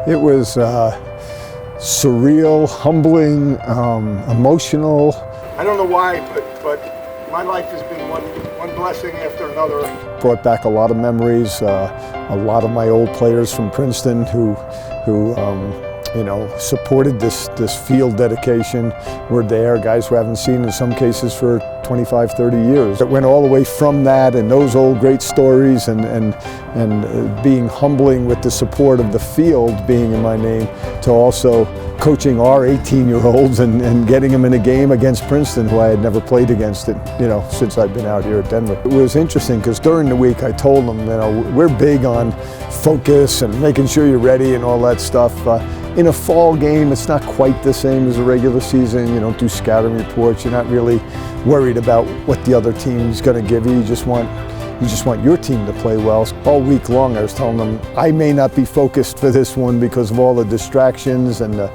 It was surreal, humbling, emotional. I don't know why, but my life has been one blessing after another. Brought back a lot of memories. A lot of my old players from Princeton who supported this field dedication were there. Guys who I haven't seen in some cases for 25, 30 years. It went all the way from that and those old great stories and being humbling with the support of the field being in my name to also coaching our 18-year-olds and getting them in a game against Princeton, who I had never played against since I'd been out here at Denver. It was interesting because during the week I told them, we're big on focus and making sure you're ready and all that stuff. In a fall game, it's not quite the same as a regular season. You don't do scouting reports. You're not really worried about what the other team's going to give you. You just want your team to play well. All week long I was telling them I may not be focused for this one because of all the distractions and the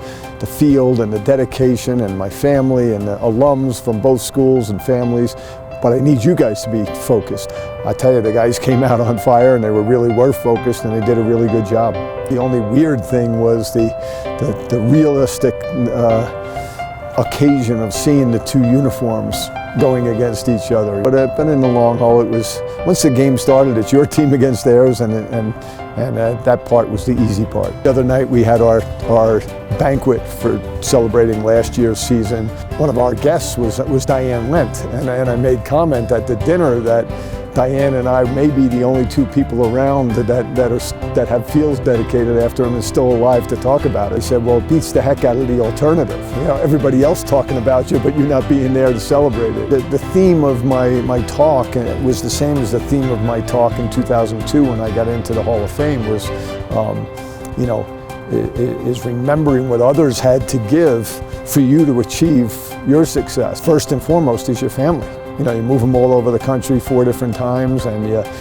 field and the dedication and my family and the alums from both schools and families, but I need you guys to be focused. I tell you, the guys came out on fire and they really were focused and they did a really good job. The only weird thing was the realistic occasion of seeing the two uniforms going against each other. But in the long haul, it was, once the game started, it's your team against theirs, and that part was the easy part. The other night we had our banquet for celebrating last year's season. One of our guests was Diane Lent, and I made comment at the dinner that Diane and I may be the only two people around that have fields dedicated after him and still alive to talk about it. I said, well, it beats the heck out of the alternative. Everybody else talking about you, but you not being there to celebrate it. The theme of my talk was the same as the theme of my talk in 2002 when I got into the Hall of Fame was, is remembering what others had to give for you to achieve your success. First and foremost is your family. You move them all over the country 4 different times, and and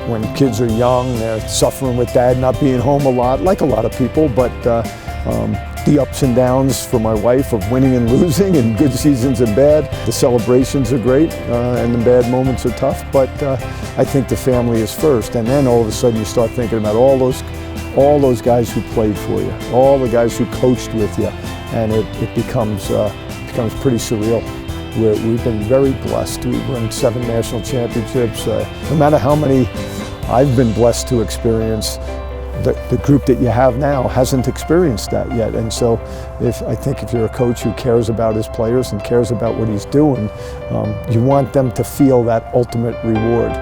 when kids are young, they're suffering with dad not being home a lot, like a lot of people, but the ups and downs for my wife of winning and losing and good seasons and bad. The celebrations are great and the bad moments are tough, but I think the family is first, and then all of a sudden you start thinking about all those guys who played for you, all the guys who coached with you, and it becomes pretty surreal. We've been very blessed. We've won 7 national championships. No matter how many I've been blessed to experience, the group that you have now hasn't experienced that yet. And so I think if you're a coach who cares about his players and cares about what he's doing, you want them to feel that ultimate reward.